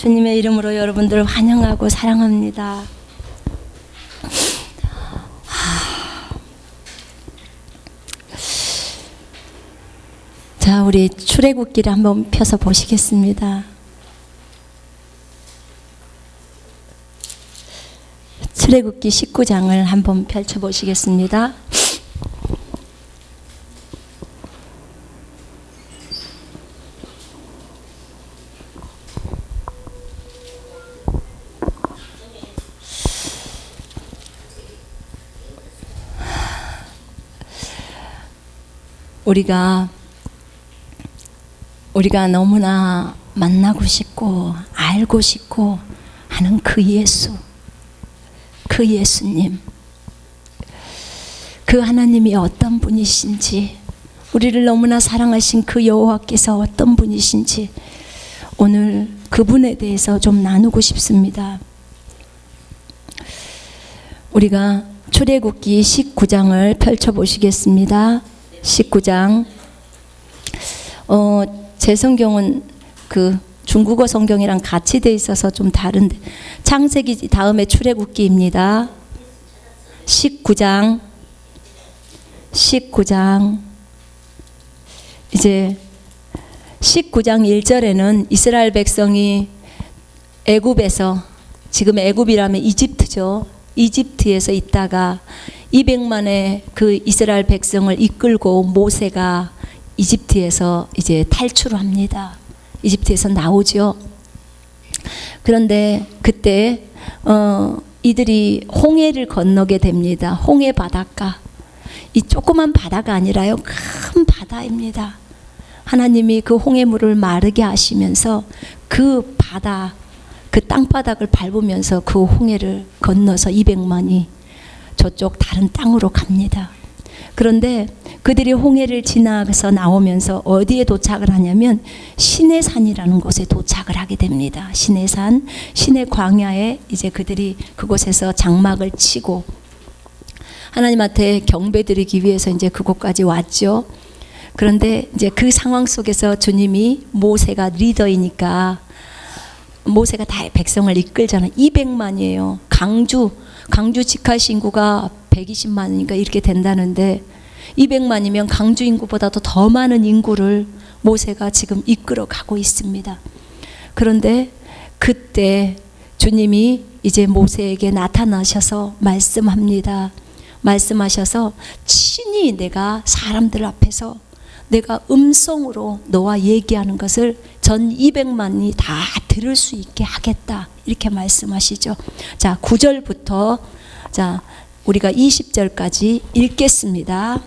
주님의 이름으로 여러분들을 환영하고 사랑합니다. 자, 우리 출애굽기를 한번 펴서 보시겠습니다. 출애굽기 19장을 한번 펼쳐 보시겠습니다. 우리가 너무나 만나고 싶고 알고 싶고 하는 그 예수, 그 예수님, 그 하나님이 어떤 분이신지, 우리를 너무나 사랑하신 그 여호와께서 어떤 분이신지 오늘 그분에 대해서 좀 나누고 싶습니다. 우리가 출애굽기 19장을 펼쳐 보시겠습니다. 19장. 제 성경은 그 중국어 성경이랑 같이 돼 있어서 좀 다른데, 창세기 다음에 출애굽기입니다. 19장. 이제 19장 1절에는 이스라엘 백성이 애굽에서, 지금 애굽이라면 이집트죠. 이집트에서 있다가 200만의 그 이스라엘 백성을 이끌고 모세가 이집트에서 이제 탈출합니다. 이집트에서 나오죠. 그런데 그때 이들이 홍해를 건너게 됩니다. 홍해 바닷가. 이 조그만 바다가 아니라요, 큰 바다입니다. 하나님이 그 홍해물을 마르게 하시면서 그 바다, 그 땅바닥을 밟으면서 그 홍해를 건너서 200만이 저쪽 다른 땅으로 갑니다. 그런데 그들이 홍해를 지나서 나오면서 어디에 도착을 하냐면 시내산이라는 곳에 도착을 하게 됩니다. 시내산, 시내 광야에 이제 그들이 그곳에서 장막을 치고 하나님한테 경배드리기 위해서 이제 그곳까지 왔죠. 그런데 이제 그 상황 속에서 주님이, 모세가 리더이니까 모세가 다 백성을 이끌잖아요. 200만이에요. 강주 직할 인구가 120만이니까 이렇게 된다는데 200만이면 강주 인구보다도 더 많은 인구를 모세가 지금 이끌어 가고 있습니다. 그런데 그때 주님이 이제 모세에게 나타나셔서 말씀하셔서 친히 내가 사람들 앞에서 내가 음성으로 너와 얘기하는 것을 전 200만이 다 들을 수 있게 하겠다, 이렇게 말씀하시죠. 자, 9절부터 자 우리가 20절까지 읽겠습니다.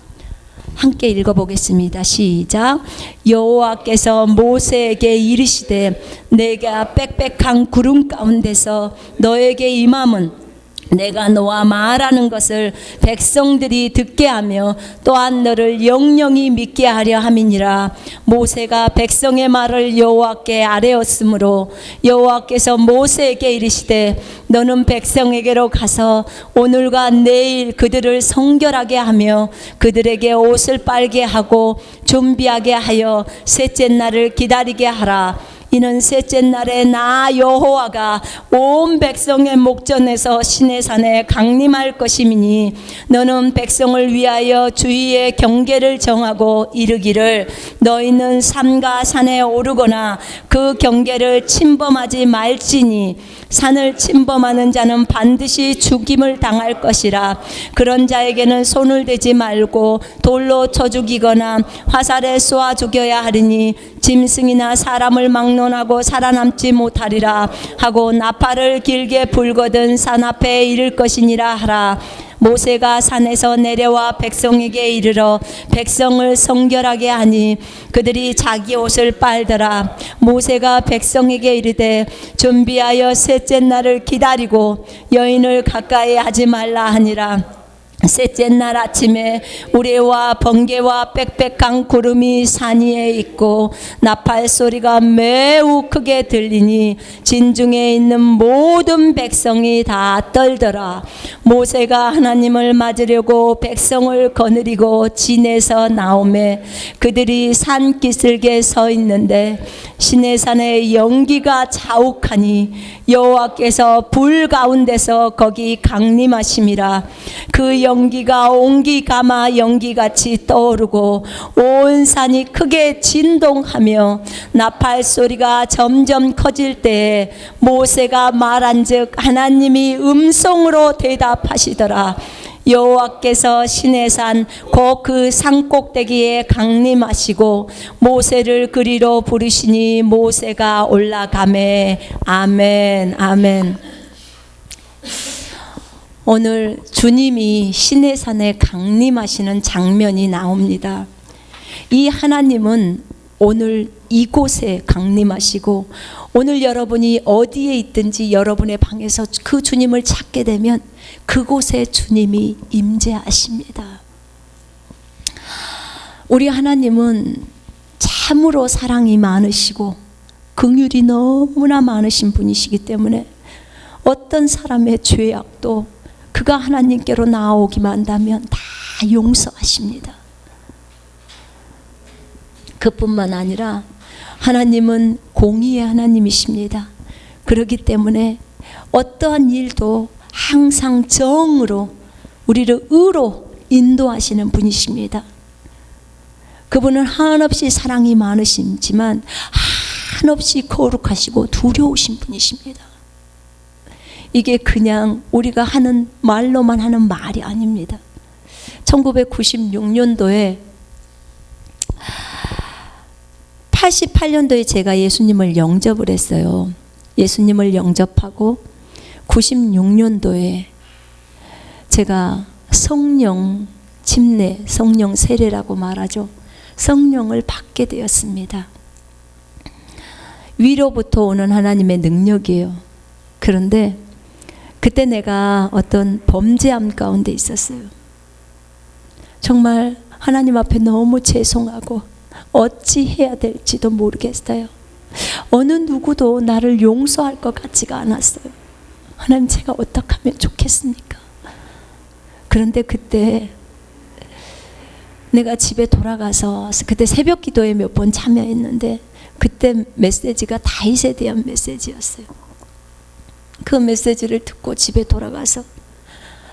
함께 읽어보겠습니다. 시작. 여호와께서 모세에게 이르시되 내가 빽빽한 구름 가운데서 너에게 임함은 내가 너와 말하는 것을 백성들이 듣게 하며 또한 너를 영영히 믿게 하려 함이니라. 모세가 백성의 말을 여호와께 아뢰었으므로 여호와께서 모세에게 이르시되 너는 백성에게로 가서 오늘과 내일 그들을 성결하게 하며 그들에게 옷을 빨게 하고 준비하게 하여 셋째 날을 기다리게 하라. 이는 셋째 날에 나 여호와가 온 백성의 목전에서 시내산에 강림할 것임이니 너는 백성을 위하여 주위의 경계를 정하고 이르기를 너희는 산과 산에 오르거나 그 경계를 침범하지 말지니 산을 침범하는 자는 반드시 죽임을 당할 것이라. 그런 자에게는 손을 대지 말고 돌로 쳐 죽이거나 화살에 쏘아 죽여야 하리니 짐승이나 사람을 막론하고 살아남지 못하리라 하고 나팔을 길게 불거든 산 앞에 이를 것이니라 하라. 모세가 산에서 내려와 백성에게 이르러 백성을 성결하게 하니 그들이 자기 옷을 빨더라. 모세가 백성에게 이르되 준비하여 셋째 날을 기다리고 여인을 가까이 하지 말라 하니라. 셋째 날 아침에 우레와 번개와 빽빽한 구름이 산 위에 있고 나팔 소리가 매우 크게 들리니 진중에 있는 모든 백성이 다 떨더라. 모세가 하나님을 맞으려고 백성을 거느리고 진에서 나오매 그들이 산 기슭에 서 있는데 시내산에 연기가 자욱하니 여호와께서 불 가운데서 거기 강림하심이라. 그 연기가 옹기 가마 연기같이 떠오르고 온 산이 크게 진동하며 나팔 소리가 점점 커질 때에 모세가 말한즉 하나님이 음성으로 대답하시더라. 여호와께서 시내산 곧 그 산꼭대기에 강림하시고 모세를 그리로 부르시니 모세가 올라가매. 아멘. 아멘. 오늘 주님이 시내산에 강림하시는 장면이 나옵니다. 이 하나님은 오늘 이곳에 강림하시고 오늘 여러분이 어디에 있든지 여러분의 방에서 그 주님을 찾게 되면 그곳에 주님이 임재하십니다. 우리 하나님은 참으로 사랑이 많으시고 긍휼이 너무나 많으신 분이시기 때문에 어떤 사람의 죄악도 그가 하나님께로 나오기만 한다면 다 용서하십니다. 그뿐만 아니라 하나님은 공의의 하나님이십니다. 그렇기 때문에 어떠한 일도 항상 정으로 우리를 의로 인도하시는 분이십니다. 그분은 한없이 사랑이 많으시지만 한없이 거룩하시고 두려우신 분이십니다. 이게 그냥 우리가 하는 말로만 하는 말이 아닙니다. 1996년도에 88년도에 제가 예수님을 영접을 했어요. 예수님을 영접하고 96년도에 제가 성령 침례, 성령 세례라고 말하죠. 성령을 받게 되었습니다. 위로부터 오는 하나님의 능력이에요. 그런데 그때 내가 어떤 범죄함 가운데 있었어요. 정말 하나님 앞에 너무 죄송하고 어찌 해야 될지도 모르겠어요. 어느 누구도 나를 용서할 것 같지가 않았어요. 하나님, 제가 어떻게 하면 좋겠습니까? 그런데 그때 내가 집에 돌아가서 그때 새벽 기도에 몇 번 참여했는데 그때 메시지가 다윗에 대한 메시지였어요. 그 메시지를 듣고 집에 돌아가서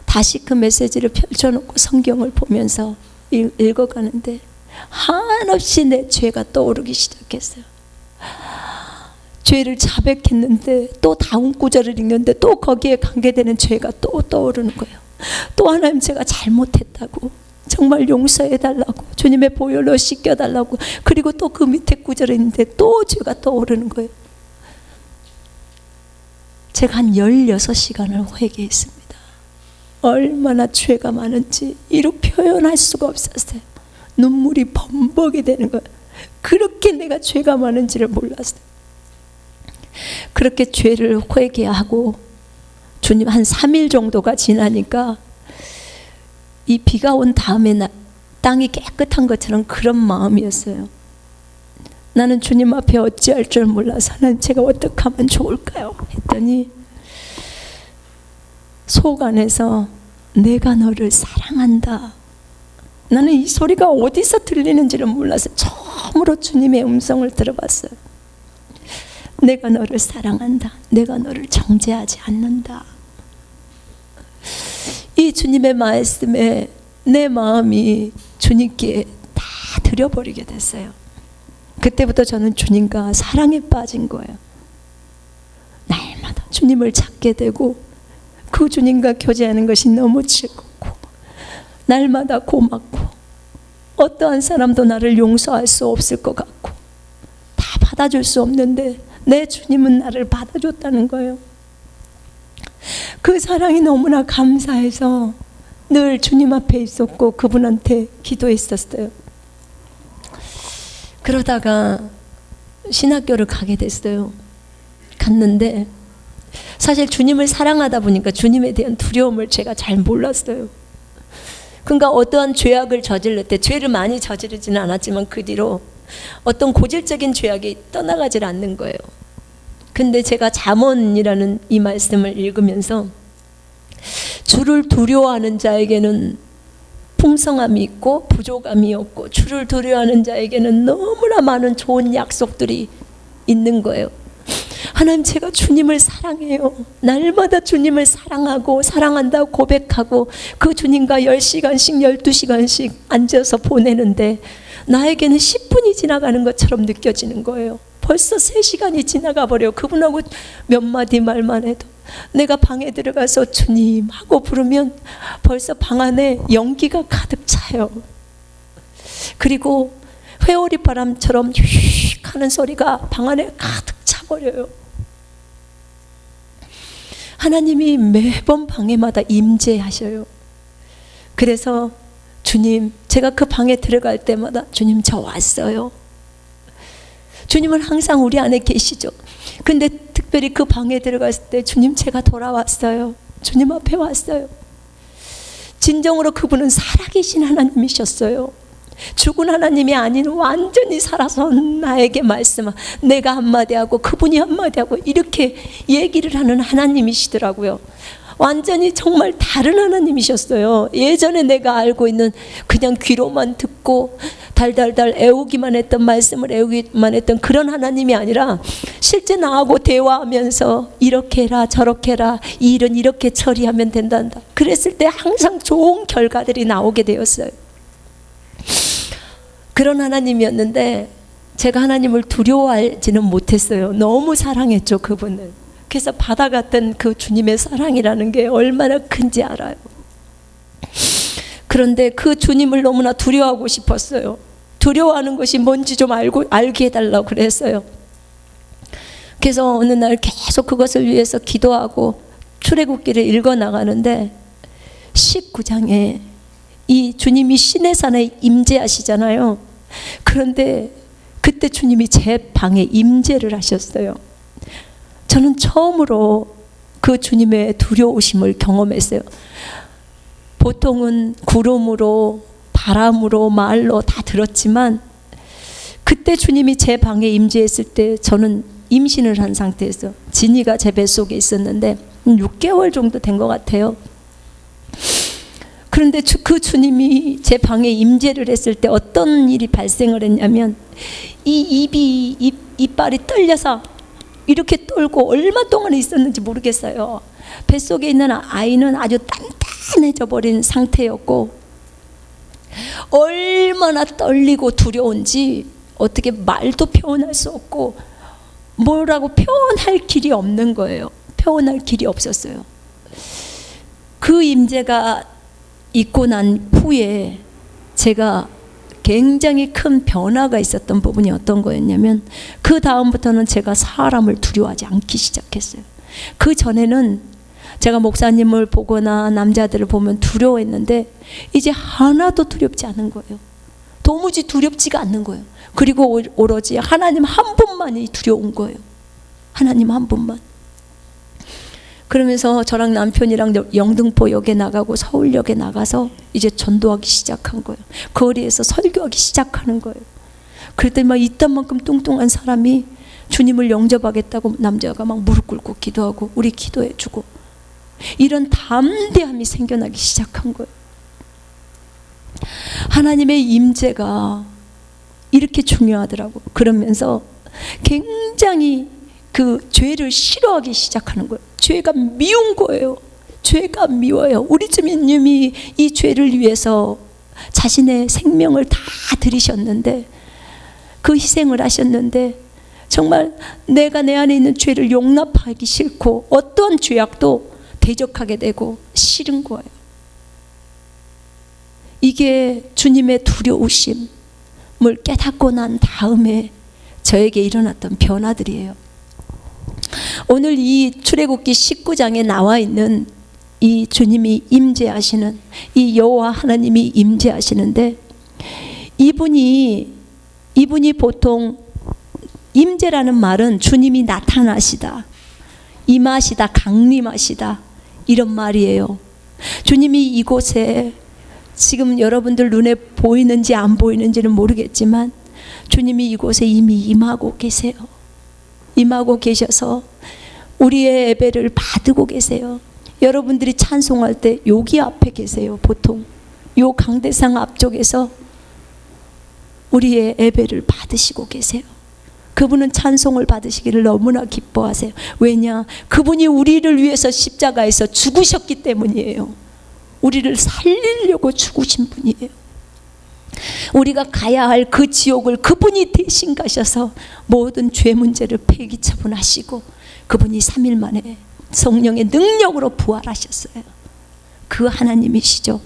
다시 그 메시지를 펼쳐놓고 성경을 보면서 읽어가는데 한없이 내 죄가 떠오르기 시작했어요. 죄를 자백했는데 또 다음 구절을 읽는데 또 거기에 관계되는 죄가 또 떠오르는 거예요. 또 하나님, 제가 잘못했다고, 정말 용서해달라고, 주님의 보혈로 씻겨달라고, 그리고 또 그 밑에 구절에 있는데 또 죄가 떠오르는 거예요. 제가 한 16시간을 회개했습니다. 얼마나 죄가 많은지 이루 표현할 수가 없었어요. 눈물이 범벅이 되는 거예요. 그렇게 내가 죄가 많은지를 몰랐어요. 그렇게 죄를 회개하고 주님 한 3일 정도가 지나니까 이 비가 온 다음에 땅이 깨끗한 것처럼 그런 마음이었어요. 나는 주님 앞에 어찌할 줄 몰라서 하나님, 제가 어떻게 하면 좋을까요? 했더니 속 안에서 내가 너를 사랑한다. 나는 이 소리가 어디서 들리는지를 몰라서 처음으로 주님의 음성을 들어봤어요. 내가 너를 사랑한다. 내가 너를 정죄하지 않는다. 이 주님의 말씀에 내 마음이 주님께 다 드려버리게 됐어요. 그때부터 저는 주님과 사랑에 빠진 거예요. 날마다 주님을 찾게 되고 그 주님과 교제하는 것이 너무 즐겁고 날마다 고맙고 어떠한 사람도 나를 용서할 수 없을 것 같고 다 받아줄 수 없는데 내 주님은 나를 받아줬다는 거예요. 그 사랑이 너무나 감사해서 늘 주님 앞에 있었고 그분한테 기도했었어요. 그러다가 신학교를 가게 됐어요. 갔는데 사실 주님을 사랑하다 보니까 주님에 대한 두려움을 제가 잘 몰랐어요. 그러니까 어떠한 죄악을 저질렀을 때, 죄를 많이 저지르지는 않았지만 그 뒤로 어떤 고질적인 죄악이 떠나가질 않는 거예요. 근데 제가 잠언이라는 이 말씀을 읽으면서 주를 두려워하는 자에게는 풍성함이 있고 부족함이 없고, 주를 두려워하는 자에게는 너무나 많은 좋은 약속들이 있는 거예요. 하나님, 제가 주님을 사랑해요. 날마다 주님을 사랑하고 사랑한다고 고백하고 그 주님과 10시간씩 12시간씩 앉아서 보내는데 나에게는 10분이 지나가는 것처럼 느껴지는 거예요. 벌써 3시간이 지나가 버려요. 그분하고 몇 마디 말만 해도. 내가 방에 들어가서 주님 하고 부르면 벌써 방 안에 연기가 가득 차요. 그리고 회오리 바람처럼 휙 하는 소리가 방 안에 가득 차버려요. 하나님이 매번 방에마다 임재하셔요. 그래서 주님, 제가 그 방에 들어갈 때마다 주님, 저 왔어요. 주님은 항상 우리 안에 계시죠. 근데 특별히 그 방에 들어갔을 때 주님, 제가 돌아왔어요. 주님 앞에 왔어요. 진정으로 그분은 살아계신 하나님이셨어요. 죽은 하나님이 아닌 완전히 살아서 나에게 말씀하, 내가 한마디 하고 그분이 한마디 하고 이렇게 얘기를 하는 하나님이시더라고요. 완전히 정말 다른 하나님이셨어요. 예전에 내가 알고 있는 그냥 귀로만 듣고 달달달 애우기만 했던, 말씀을 애우기만 했던 그런 하나님이 아니라 실제 나하고 대화하면서 이렇게 해라 저렇게 해라, 이 일은 이렇게 처리하면 된단다. 그랬을 때 항상 좋은 결과들이 나오게 되었어요. 그런 하나님이었는데 제가 하나님을 두려워하지는 못했어요. 너무 사랑했죠, 그분을. 그래서 받아갔던 그 주님의 사랑이라는 게 얼마나 큰지 알아요. 그런데 그 주님을 너무나 두려워하고 싶었어요. 두려워하는 것이 뭔지 좀 알게 해달라고 그랬어요. 그래서 어느 날 계속 그것을 위해서 기도하고 출애굽기를 읽어 나가는데 19장에 이 주님이 시내산에 임재하시잖아요. 그런데 그때 주님이 제 방에 임재를 하셨어요. 저는 처음으로 그 주님의 두려우심을 경험했어요. 보통은 구름으로, 바람으로, 말로 다 들었지만 그때 주님이 제 방에 임재했을 때 저는 임신을 한 상태에서 진이가 제 뱃속에 있었는데 6개월 정도 된 것 같아요. 그런데 그 주님이 제 방에 임재를 했을 때 어떤 일이 발생을 했냐면 이 이빨이 떨려서 이렇게 떨고 얼마 동안 있었는지 모르겠어요. 뱃속에 있는 아이는 아주 단단해져 버린 상태였고 얼마나 떨리고 두려운지 어떻게 말도 표현할 수 없고 뭐라고 표현할 길이 없는 거예요. 표현할 길이 없었어요. 그 임재가 있고 난 후에 제가 굉장히 큰 변화가 있었던 부분이 어떤 거였냐면 그 다음부터는 제가 사람을 두려워하지 않기 시작했어요. 그 전에는 제가 목사님을 보거나 남자들을 보면 두려워했는데 이제 하나도 두렵지 않은 거예요. 도무지 두렵지가 않는 거예요. 그리고 오로지 하나님 한 분만이 두려운 거예요. 하나님 한 분만. 그러면서 저랑 남편이랑 영등포역에 나가고 서울역에 나가서 이제 전도하기 시작한 거예요. 거리에서 설교하기 시작하는 거예요. 그랬더니 막 이딴만큼 뚱뚱한 사람이 주님을 영접하겠다고 남자가 막 무릎 꿇고 기도하고 우리 기도해 주고 이런 담대함이 생겨나기 시작한 거예요. 하나님의 임재가 이렇게 중요하더라고. 그러면서 굉장히 그 죄를 싫어하기 시작하는 거예요. 죄가 미운 거예요. 죄가 미워요. 우리 주님이 이 죄를 위해서 자신의 생명을 다 들이셨는데 그 희생을 하셨는데 정말 내가 내 안에 있는 죄를 용납하기 싫고 어떠한 죄악도 대적하게 되고 싫은 거예요. 이게 주님의 두려우심을 깨닫고 난 다음에 저에게 일어났던 변화들이에요. 오늘 이 출애굽기 19장에 나와 있는 이 주님이 임재하시는 이 여호와 하나님이 임재하시는데 이분이 보통 임재라는 말은 주님이 나타나시다, 임하시다, 강림하시다 이런 말이에요. 주님이 이곳에 지금 여러분들 눈에 보이는지 안 보이는지는 모르겠지만 주님이 이곳에 이미 임하고 계세요. 임하고 계셔서 우리의 예배를 받고 계세요. 여러분들이 찬송할 때 여기 앞에 계세요. 보통 요 강대상 앞쪽에서 우리의 예배를 받으시고 계세요. 그분은 찬송을 받으시기를 너무나 기뻐하세요. 왜냐? 그분이 우리를 위해서 십자가에서 죽으셨기 때문이에요. 우리를 살리려고 죽으신 분이에요. 우리가 가야 할 그 지옥을 그분이 대신 가셔서 모든 죄 문제를 폐기 처분하시고 그분이 3일 만에 성령의 능력으로 부활하셨어요. 그 하나님이시죠.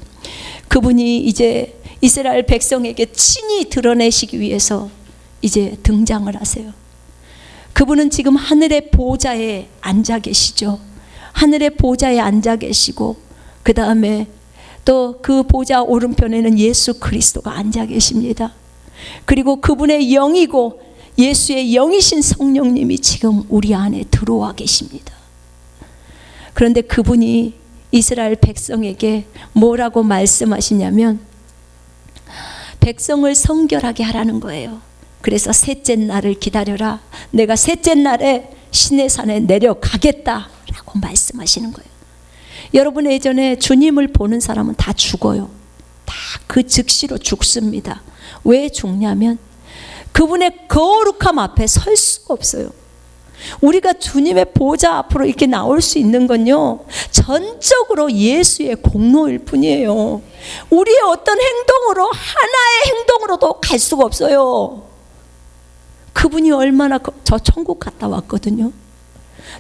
그분이 이제 이스라엘 백성에게 친히 드러내시기 위해서 이제 등장을 하세요. 그분은 지금 하늘의 보좌에 앉아 계시죠. 하늘의 보좌에 앉아 계시고 그 다음에 또 그 보좌 오른편에는 예수 그리스도가 앉아 계십니다. 그리고 그분의 영이고 예수의 영이신 성령님이 지금 우리 안에 들어와 계십니다. 그런데 그분이 이스라엘 백성에게 뭐라고 말씀하시냐면 백성을 성결하게 하라는 거예요. 그래서 셋째 날을 기다려라. 내가 셋째 날에 시내산에 내려가겠다라고 말씀하시는 거예요. 여러분 예전에 주님을 보는 사람은 다 죽어요. 다 그 즉시로 죽습니다. 왜 죽냐면 그분의 거룩함 앞에 설 수가 없어요. 우리가 주님의 보좌 앞으로 이렇게 나올 수 있는 건요 전적으로 예수의 공로일 뿐이에요. 우리의 어떤 행동으로 하나의 행동으로도 갈 수가 없어요. 그분이 얼마나 저 천국 갔다 왔거든요.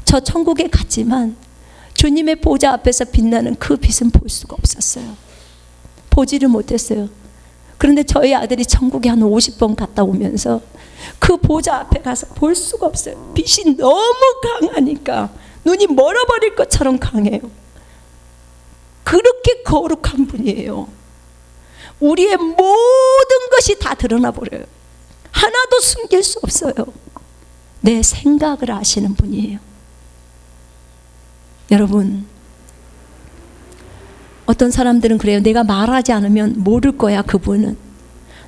저 천국에 갔지만 주님의 보좌 앞에서 빛나는 그 빛은 볼 수가 없었어요. 보지를 못했어요. 그런데 저희 아들이 천국에 한 50번 갔다 오면서 그 보좌 앞에 가서 볼 수가 없어요. 빛이 너무 강하니까 눈이 멀어버릴 것처럼 강해요. 그렇게 거룩한 분이에요. 우리의 모든 것이 다 드러나 버려요. 하나도 숨길 수 없어요. 내 생각을 아시는 분이에요. 여러분, 어떤 사람들은 그래요. 내가 말하지 않으면 모를 거야. 그분은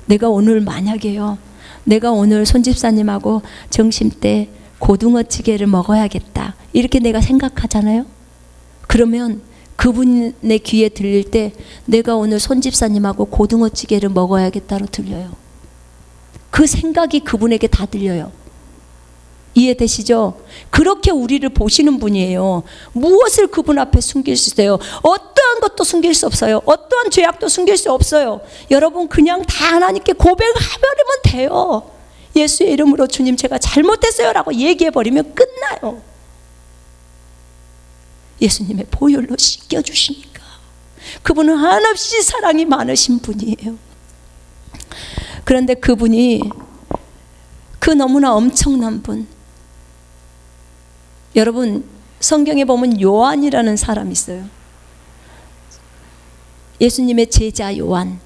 내가 오늘 만약에요 내가 오늘 손집사님하고 점심때 고등어찌개를 먹어야겠다 이렇게 내가 생각하잖아요. 그러면 그분의 귀에 들릴 때 내가 오늘 손집사님하고 고등어찌개를 먹어야겠다로 들려요. 그 생각이 그분에게 다 들려요. 이해되시죠? 그렇게 우리를 보시는 분이에요. 무엇을 그분 앞에 숨길 수 있어요? 어떠한 것도 숨길 수 없어요. 어떠한 죄악도 숨길 수 없어요. 여러분 그냥 다 하나님께 고백해버리면 돼요. 예수의 이름으로 주님 제가 잘못했어요 라고 얘기해버리면 끝나요. 예수님의 보혈로 씻겨주시니까. 그분은 한없이 사랑이 많으신 분이에요. 그런데 그분이 그 너무나 엄청난 분, 여러분 성경에 보면 요한이라는 사람이 있어요. 예수님의 제자 요한.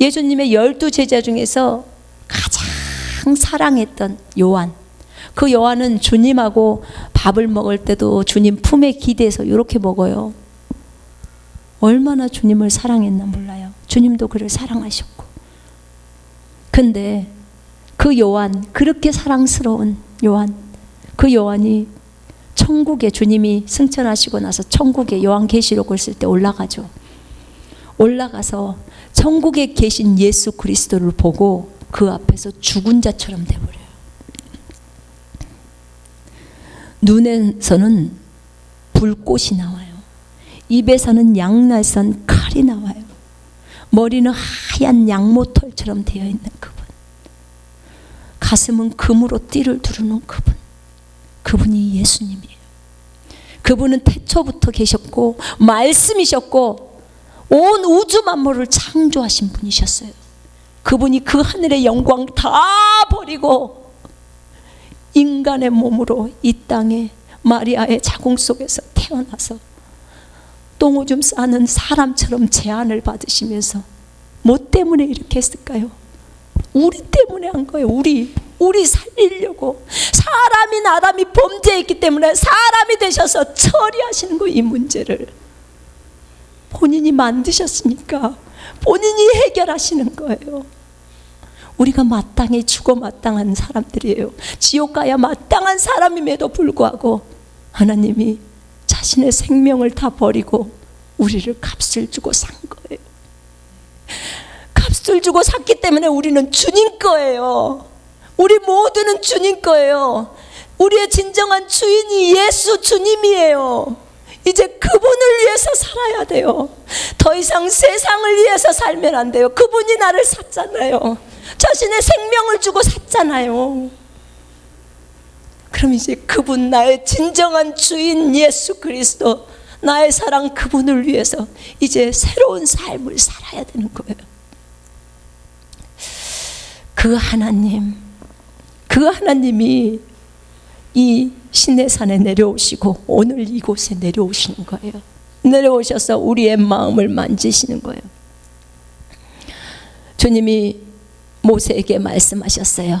예수님의 12제자 중에서 가장 사랑했던 요한. 그 요한은 주님하고 밥을 먹을 때도 주님 품에 기대서 이렇게 먹어요. 얼마나 주님을 사랑했나 몰라요. 주님도 그를 사랑하셨고. 근데 그 요한, 그렇게 사랑스러운 요한, 그 요한이 천국에 주님이 승천하시고 나서 천국에 요한계시록을 쓸 때 올라가죠. 올라가서 천국에 계신 예수 그리스도를 보고 그 앞에서 죽은 자처럼 돼버려요. 눈에서는 불꽃이 나와요. 입에서는 양날선 칼이 나와요. 머리는 하얀 양모털처럼 되어 있는 그분. 가슴은 금으로 띠를 두르는 그분. 그분이 예수님이에요. 그분은 태초부터 계셨고 말씀이셨고 온 우주 만물을 창조하신 분이셨어요. 그분이 그 하늘의 영광 다 버리고 인간의 몸으로 이 땅에 마리아의 자궁 속에서 태어나서 똥오줌 싸는 사람처럼 제한을 받으시면서 뭐 때문에 이렇게 했을까요? 우리 때문에 한 거예요. 우리 살리려고. 사람인 아담이 범죄했기 때문에 사람이 되셔서 처리하시는 거예요. 이 문제를 본인이 만드셨으니까 본인이 해결하시는 거예요. 우리가 마땅히 죽어 마땅한 사람들이에요. 지옥 가야 마땅한 사람임에도 불구하고 하나님이 자신의 생명을 다 버리고 우리를 값을 주고 산 거예요. 값을 주고 샀기 때문에 우리는 주님 거예요. 우리 모두는 주님 거예요. 우리의 진정한 주인이 예수 주님이에요. 이제 그분을 위해서 살아야 돼요. 더 이상 세상을 위해서 살면 안 돼요. 그분이 나를 샀잖아요. 자신의 생명을 주고 샀잖아요. 그럼 이제 그분, 나의 진정한 주인 예수 그리스도, 나의 사랑 그분을 위해서 이제 새로운 삶을 살아야 되는 거예요. 그 하나님이 이 시내산에 내려오시고 오늘 이곳에 내려오시는 거예요. 내려오셔서 우리의 마음을 만지시는 거예요. 주님이 모세에게 말씀하셨어요.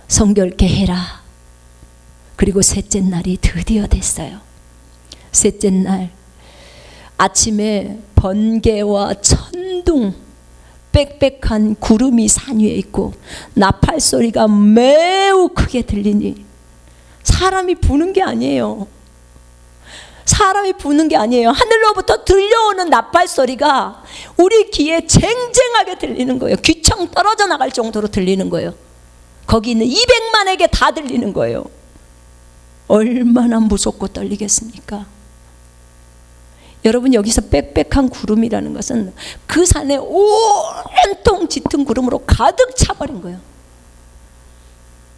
성결케 해라. 그리고 셋째 날이 드디어 됐어요. 셋째 날 아침에 번개와 천둥, 빽빽한 구름이 산 위에 있고 나팔 소리가 매우 크게 들리니, 사람이 부는 게 아니에요. 사람이 부는 게 아니에요. 하늘로부터 들려오는 나팔 소리가 우리 귀에 쟁쟁하게 들리는 거예요. 귀청 떨어져 나갈 정도로 들리는 거예요. 거기 있는 200만에게 다 들리는 거예요. 얼마나 무섭고 떨리겠습니까? 여러분, 여기서 빽빽한 구름이라는 것은 그 산에 온통 짙은 구름으로 가득 차버린 거예요.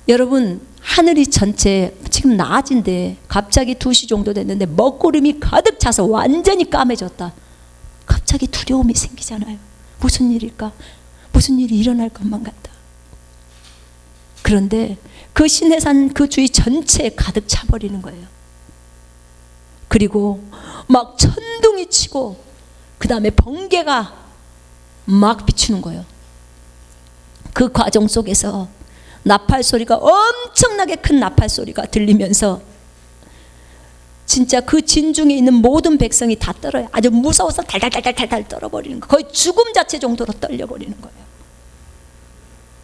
여러분, 하늘이 전체 지금 낮인데 갑자기 2시 정도 됐는데 먹구름이 가득 차서 완전히 까매졌다. 갑자기 두려움이 생기잖아요. 무슨 일일까? 무슨 일이 일어날 것만 같다. 그런데 그 시내산 그 주위 전체에 가득 차버리는 거예요. 그리고 막 천둥이 치고 그 다음에 번개가 막 비추는 거예요. 그 과정 속에서 나팔 소리가, 엄청나게 큰 나팔 소리가 들리면서 진짜 그 진중에 있는 모든 백성이 다 떨어요. 아주 무서워서 달달달달달 떨어버리는 거예요. 거의 죽음 자체 정도로 떨려버리는 거예요.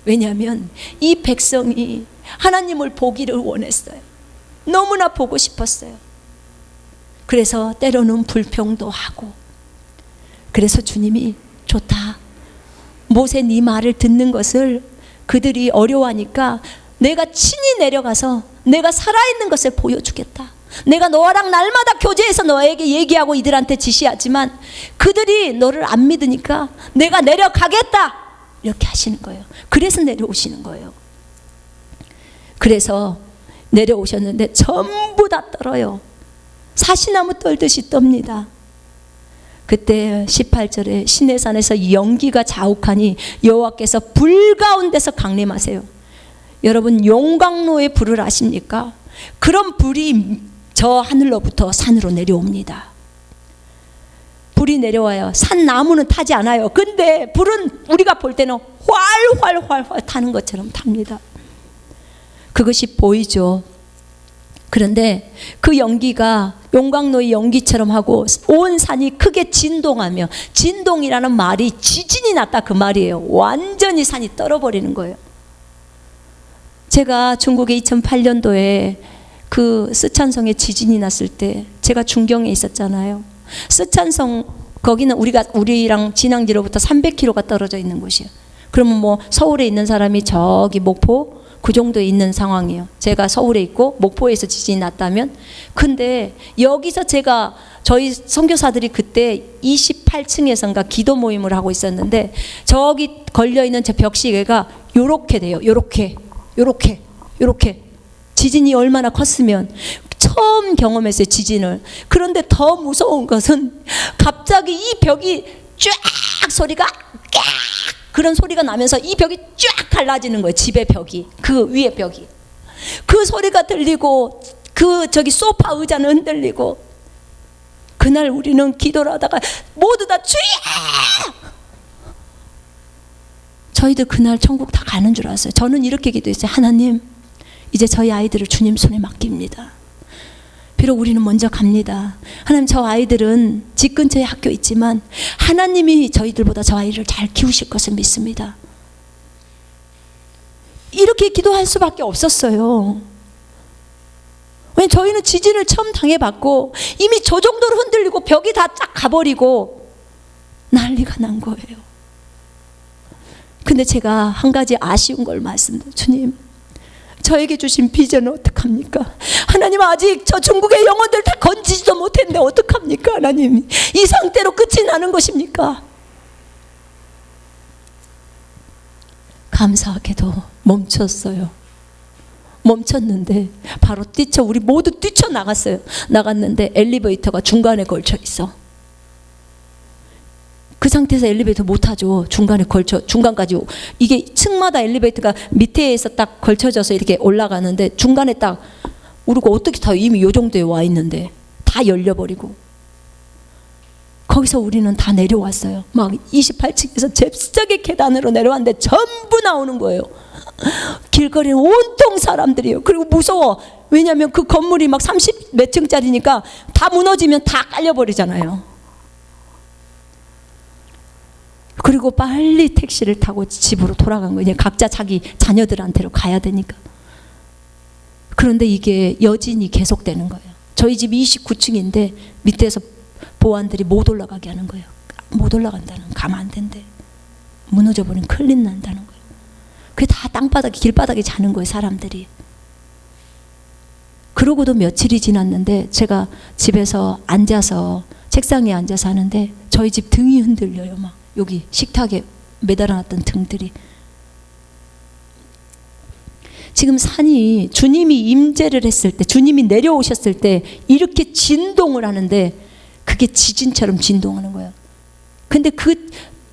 왜냐하면 이 백성이 하나님을 보기를 원했어요. 너무나 보고 싶었어요. 그래서 때로는 불평도 하고, 그래서 주님이 좋다, 모세 네 말을 듣는 것을 그들이 어려워하니까 내가 친히 내려가서 내가 살아있는 것을 보여주겠다. 내가 너랑 날마다 교제해서 너에게 얘기하고 이들한테 지시하지만 그들이 너를 안 믿으니까 내가 내려가겠다, 이렇게 하시는 거예요. 그래서 내려오시는 거예요. 그래서 내려오셨는데 전부 다 떨어요. 사시나무 떨듯이 떱니다. 그때 18절에 시내산에서 연기가 자욱하니 여호와께서 불 가운데서 강림하세요. 여러분, 용광로의 불을 아십니까? 그런 불이 저 하늘로부터 산으로 내려옵니다. 불이 내려와요. 산 나무는 타지 않아요. 근데 불은 우리가 볼 때는 활활활활 타는 것처럼 탑니다. 그것이 보이죠. 그런데 그 연기가 용광로의 연기처럼 하고 온 산이 크게 진동하며, 진동이라는 말이 지진이 났다 그 말이에요. 완전히 산이 떨어버리는 거예요. 제가 중국에 2008년도에 그 쓰촨성에 지진이 났을 때 제가 중경에 있었잖아요. 쓰촨성, 거기는 우리랑 진앙지로부터 300km가 떨어져 있는 곳이에요. 그러면 뭐 서울에 있는 사람이 저기 목포 그 정도에 있는 상황이에요. 제가 서울에 있고 목포에서 지진이 났다면. 근데 여기서 제가, 저희 선교사들이 그때 28층에선가 기도 모임을 하고 있었는데 저기 걸려있는 제 벽시계가 요렇게 돼요. 요렇게 지진이 얼마나 컸으면. 처음 경험했어요, 지진을. 그런데 더 무서운 것은 갑자기 이 벽이 쫙 소리가 깍 그런 소리가 나면서 이 벽이 쫙 갈라지는 거예요. 집의 벽이, 그 위에 벽이. 그 소리가 들리고 그 저기 소파 의자는 흔들리고. 그날 우리는 기도를 하다가 모두 다 주여! 저희들 그날 천국 다 가는 줄 알았어요. 저는 이렇게 기도했어요. 하나님, 이제 저희 아이들을 주님 손에 맡깁니다. 비록 우리는 먼저 갑니다. 하나님, 저 아이들은 집 근처에 학교 있지만 하나님이 저희들보다 저 아이를 잘 키우실 것을 믿습니다. 이렇게 기도할 수밖에 없었어요. 왜냐면 저희는 지진을 처음 당해봤고 이미 저 정도로 흔들리고 벽이 다 쫙 가버리고 난리가 난 거예요. 근데 제가 한 가지 아쉬운 걸 말씀드려요. 주님, 저에게 주신 비전은 어떡합니까? 하나님, 아직 저 중국의 영혼들 다 건지지도 못했는데 어떡합니까? 하나님, 이 상태로 끝이 나는 것입니까? 감사하게도 멈췄어요. 멈췄는데 바로 우리 모두 뛰쳐나갔어요. 나갔는데 엘리베이터가 중간에 걸쳐 있어. 그 상태에서 엘리베이터 못 타죠. 중간에 걸쳐, 중간까지. 이게 층마다 엘리베이터가 밑에서 딱 걸쳐져서 이렇게 올라가는데 중간에 딱 우리가 어떻게 타요? 이미 요 정도에 와 있는데 다 열려버리고. 거기서 우리는 다 내려왔어요. 막 28층에서 잽싸게 계단으로 내려왔는데 전부 나오는 거예요. 길거리는 온통 사람들이에요. 그리고 무서워. 왜냐하면 그 건물이 막 30 몇 층짜리니까 다 무너지면 다 깔려버리잖아요. 그리고 빨리 택시를 타고 집으로 돌아간 거예요. 각자 자기 자녀들한테로 가야 되니까. 그런데 이게 여진이 계속되는 거예요. 저희 집 29층인데 밑에서 보안들이 못 올라가게 하는 거예요. 못 올라간다는, 가면 안 된대. 무너져 버리면 큰일 난다는 거예요. 그게 다 땅바닥에, 길바닥에 자는 거예요, 사람들이. 그러고도 며칠이 지났는데 제가 집에서 앉아서 책상에 앉아서 하는데 저희 집 등이 흔들려요. 막 여기 식탁에 매달아놨던 등들이. 지금 산이 주님이 임재를 했을 때, 주님이 내려오셨을 때 이렇게 진동을 하는데 그게 지진처럼 진동하는 거예요. 근데 그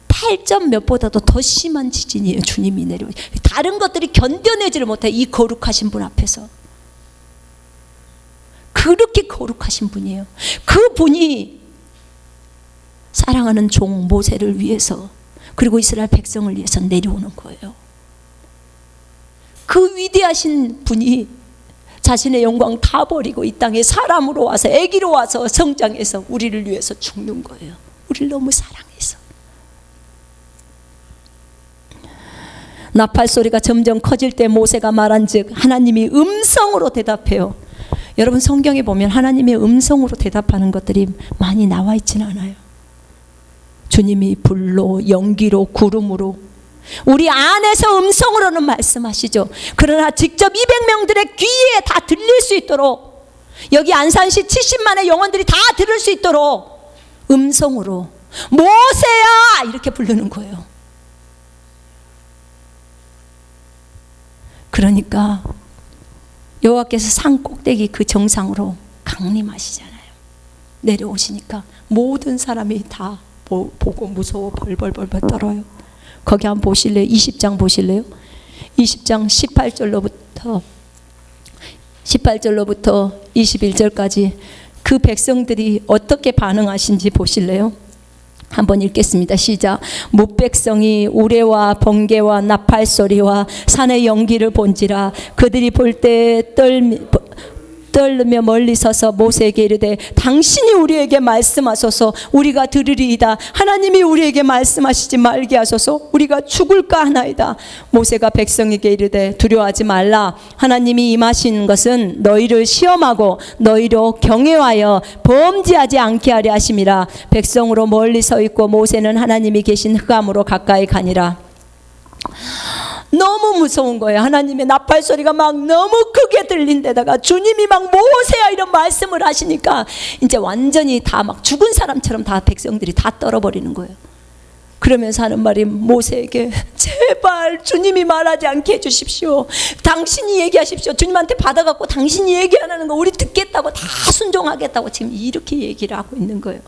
8점 몇보다도 더 심한 지진이에요. 주님이 내려오. 다른 것들이 견뎌내지를 못해. 이 거룩하신 분 앞에서. 그렇게 거룩하신 분이에요. 그 분이 사랑하는 종 모세를 위해서, 그리고 이스라엘 백성을 위해서 내려오는 거예요. 그 위대하신 분이 자신의 영광 다 버리고 이 땅에 사람으로 와서, 아기로 와서 성장해서 우리를 위해서 죽는 거예요. 우리를 너무 사랑해서. 나팔 소리가 점점 커질 때 모세가 말한즉 하나님이 음성으로 대답해요. 여러분, 성경에 보면 하나님의 음성으로 대답하는 것들이 많이 나와 있지는 않아요. 주님이 불로, 연기로, 구름으로, 우리 안에서 음성으로는 말씀하시죠. 그러나 직접 200명들의 귀에 다 들릴 수 있도록, 여기 안산시 70만의 영혼들이 다 들을 수 있도록 음성으로 모세야 이렇게 부르는 거예요. 그러니까 여호와께서 산 꼭대기 그 정상으로 강림하시잖아요. 내려오시니까 모든 사람이 다 보고 무서워 벌벌벌벌 떨어요. 거기 한번 보실래요? 20장 보실래요? 20장 18절로부터 21절까지 그 백성들이 어떻게 반응하신지 보실래요? 한번 읽겠습니다. 시작. 뭇백성이 우레와 번개와 나팔 소리와 산의 연기를 본지라 그들이 볼 때 떨며 멀리 서서 모세에게 이르되 당신이 우리에게 말씀하소서 우리가 들으리이다. 하나님이 우리에게 말씀하시지 말게 하소서 우리가 죽을까 하나이다. 모세가 백성에게 이르되 두려워하지 말라. 하나님이 임하신 것은 너희를 시험하고 너희로 경외하여 범죄하지 않게 하려 하심이라. 백성으로 멀리 서 있고 모세는 하나님이 계신 흑암으로 가까이 가니라. 너무 무서운 거예요. 하나님의 나팔 소리가 막 너무 크게 들린 데다가 주님이 막 모세야 이런 말씀을 하시니까 이제 완전히 다 막 죽은 사람처럼 다 백성들이 다 떨어버리는 거예요. 그러면서 하는 말이 모세에게 제발 주님이 말하지 않게 해주십시오. 당신이 얘기하십시오. 주님한테 받아갖고 당신이 얘기 안 하는 거 우리 듣겠다고 다 순종하겠다고 지금 이렇게 얘기를 하고 있는 거예요.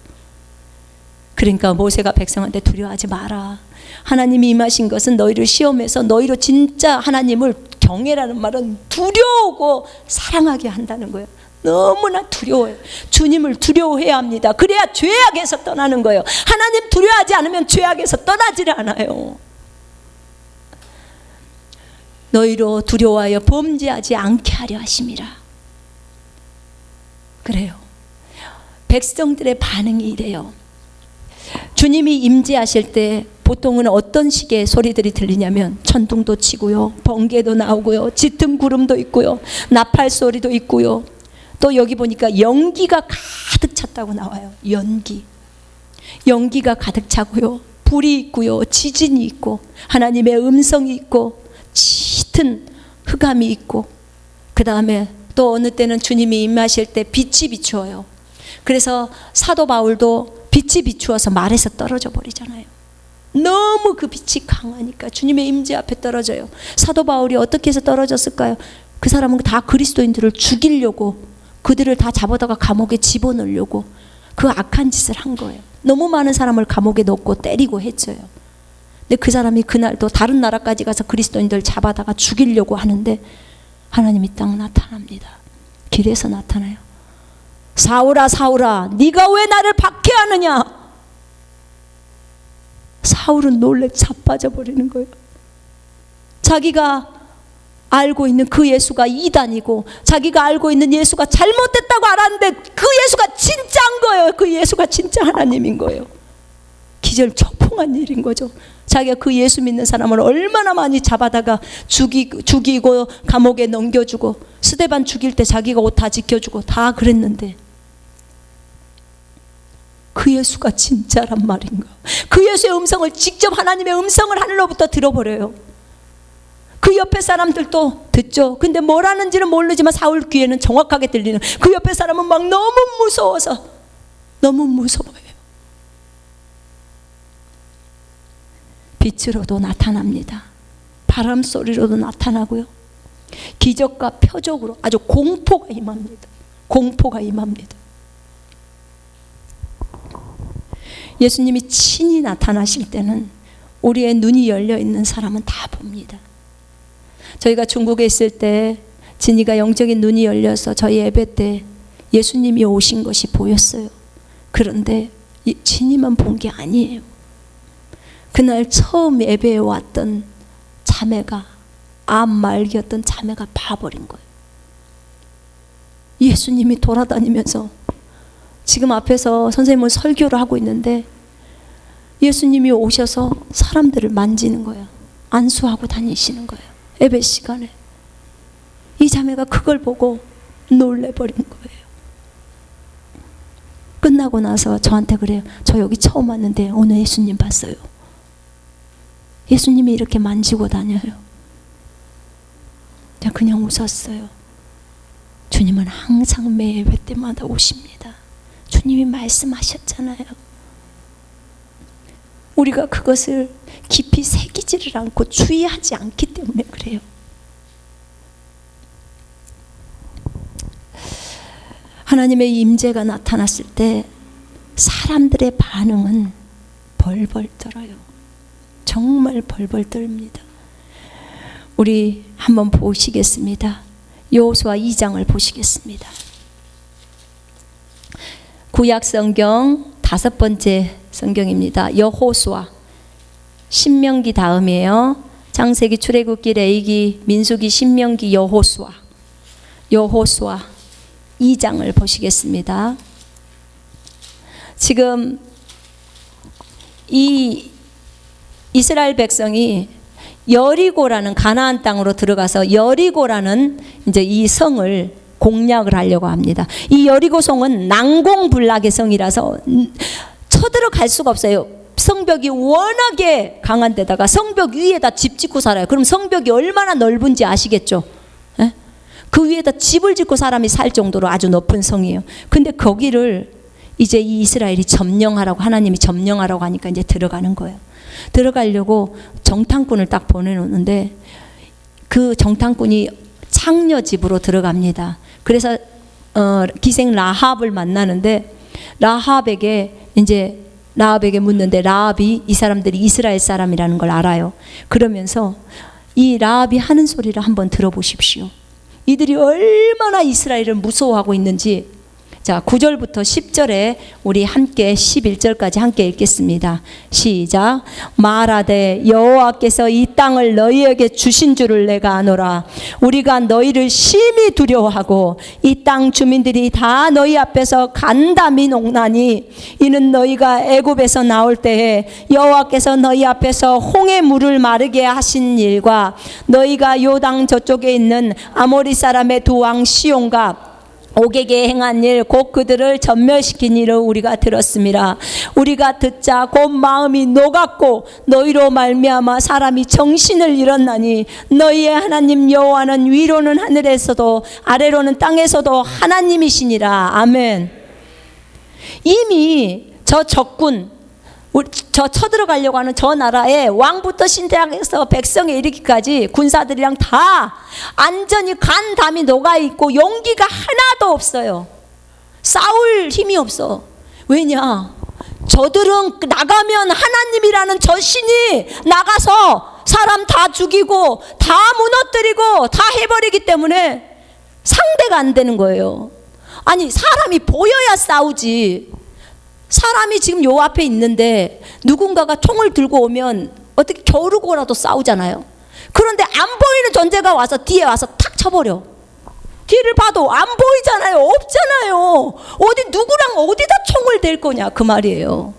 그러니까 모세가 백성한테 두려워하지 마라. 하나님이 임하신 것은 너희를 시험해서 너희로 진짜 하나님을 경외라는 말은 두려우고 사랑하게 한다는 거예요. 너무나 두려워요. 주님을 두려워해야 합니다. 그래야 죄악에서 떠나는 거예요. 하나님 두려워하지 않으면 죄악에서 떠나지를 않아요. 너희로 두려워하여 범죄하지 않게 하려 하심이라. 그래요. 백성들의 반응이 이래요. 주님이 임재하실 때 보통은 어떤 식의 소리들이 들리냐면 천둥도 치고요, 번개도 나오고요, 짙은 구름도 있고요, 나팔 소리도 있고요, 또 여기 보니까 연기가 가득 찼다고 나와요. 연기가 가득 차고요, 불이 있고요, 지진이 있고, 하나님의 음성이 있고, 짙은 흑암이 있고, 그 다음에 또 어느 때는 주님이 임하실 때 빛이 비추어요. 그래서 사도 바울도 빛이 비추어서 말에서 떨어져 버리잖아요. 너무 그 빛이 강하니까 주님의 임재 앞에 떨어져요. 사도 바울이 어떻게 해서 떨어졌을까요? 그 사람은 다 그리스도인들을 죽이려고, 그들을 다 잡아다가 감옥에 집어넣으려고 그 악한 짓을 한 거예요. 너무 많은 사람을 감옥에 넣고 때리고 했어요. 근데 그 사람이 그날도 다른 나라까지 가서 그리스도인들 잡아다가 죽이려고 하는데 하나님이 딱 나타납니다. 길에서 나타나요. 사울아 사울아, 네가 왜 나를 박해하느냐? 사울은 놀래 자빠져 버리는 거예요. 자기가 알고 있는 그 예수가 이단이고, 자기가 알고 있는 예수가 잘못됐다고 알았는데 그 예수가 진짜인 거예요. 그 예수가 진짜 하나님인 거예요. 기절초풍한 일인 거죠. 자기가 그 예수 믿는 사람을 얼마나 많이 잡아다가 죽이고 감옥에 넘겨주고, 스데반 죽일 때 자기가 옷 다 지켜주고 다 그랬는데 그 예수가 진짜란 말인가? 그 예수의 음성을 직접, 하나님의 음성을 하늘로부터 들어버려요. 그 옆에 사람들도 듣죠. 근데 뭘 하는지는 모르지만 사울 귀에는 정확하게 들리는, 그 옆에 사람은 막 너무 무서워서, 너무 무서워요. 빛으로도 나타납니다. 바람 소리로도 나타나고요, 기적과 표적으로 아주 공포가 임합니다. 공포가 임합니다. 예수님이 친히 나타나실 때는 우리의 눈이 열려 있는 사람은 다 봅니다. 저희가 중국에 있을 때 진이가 영적인 눈이 열려서 저희 예배 때 예수님이 오신 것이 보였어요. 그런데 진이만 본 게 아니에요. 그날 처음 예배에 왔던 자매가, 암 말기였던 자매가 봐버린 거예요. 예수님이 돌아다니면서 지금 앞에서 선생님은 설교를 하고 있는데 예수님이 오셔서 사람들을 만지는 거예요. 안수하고 다니시는 거예요. 예배 시간에. 이 자매가 그걸 보고 놀래버린 거예요. 끝나고 나서 저한테 그래요. 저 여기 처음 왔는데 오늘 예수님 봤어요. 예수님이 이렇게 만지고 다녀요. 제가 그냥 웃었어요. 주님은 항상 매 예배 때마다 오십니다. 주님이 말씀하셨잖아요. 우리가 그것을 깊이 새기지를 않고 주의하지 않기 때문에 그래요. 하나님의 임재가 나타났을 때 사람들의 반응은 벌벌 떨어요. 정말 벌벌 떨립니다. 우리 한번 보시겠습니다. 여호수아 2장을 보시겠습니다. 구약 성경 5번째 성경입니다. 여호수아. 신명기 다음이에요. 창세기, 출애굽기, 레위기, 민수기, 신명기, 여호수아. 여호수아 2장을 보시겠습니다. 지금 이 이스라엘 백성이 여리고라는 가나안 땅으로 들어가서 여리고라는 이제 이 성을 공략을 하려고 합니다. 이 여리고 성은 난공불락의 성이라서 쳐들어갈 수가 없어요. 성벽이 워낙에 강한 데다가 성벽 위에다 집 짓고 살아요. 그럼 성벽이 얼마나 넓은지 아시겠죠? 에? 그 위에다 집을 짓고 사람이 살 정도로 아주 높은 성이에요. 근데 거기를 이제 이 이스라엘이 점령하라고, 하나님이 점령하라고 하니까 이제 들어가는 거예요. 들어가려고 정탐꾼을 딱 보내놓는데 그 정탐꾼이 창녀 집으로 들어갑니다. 그래서 기생 라합을 만나는데 라합에게 묻는데 라합이 이 사람들이 이스라엘 사람이라는 걸 알아요. 그러면서 이 라합이 하는 소리를 한번 들어보십시오. 이들이 얼마나 이스라엘을 무서워하고 있는지 자, 9절부터 10절에 우리 함께 11절까지 함께 읽겠습니다. 시작. 말하되 여호와께서 이 땅을 너희에게 주신 줄을 내가 아노라. 우리가 너희를 심히 두려워하고 이 땅 주민들이 다 너희 앞에서 간담이 녹나니 이는 너희가 애굽에서 나올 때에 여호와께서 너희 앞에서 홍해 물을 마르게 하신 일과 너희가 요당 저쪽에 있는 아모리 사람의 두 왕 시온과 옥에게 행한 일 곧 그들을 전멸시킨 일을 우리가 들었습니다. 우리가 듣자 곧 마음이 녹았고 너희로 말미암아 사람이 정신을 잃었나니 너희의 하나님 여호와는 위로는 하늘에서도 아래로는 땅에서도 하나님이시니라. 아멘. 이미 저 적군, 저 쳐들어가려고 하는 저 나라에 왕부터 신대항에서 백성에 이르기까지 군사들이랑 다 안전히 간 담이 녹아있고 용기가 하나도 없어요. 싸울 힘이 없어. 왜냐? 저들은 나가면 하나님이라는 저 신이 나가서 사람 다 죽이고 다 무너뜨리고 다 해버리기 때문에 상대가 안 되는 거예요. 아니, 사람이 보여야 싸우지. 사람이 지금 요 앞에 있는데 누군가가 총을 들고 오면 어떻게 겨루고라도 싸우잖아요. 그런데 안 보이는 존재가 와서 뒤에 와서 탁 쳐버려. 뒤를 봐도 안 보이잖아요. 없잖아요. 어디 누구랑 어디다 총을 댈 거냐 그 말이에요.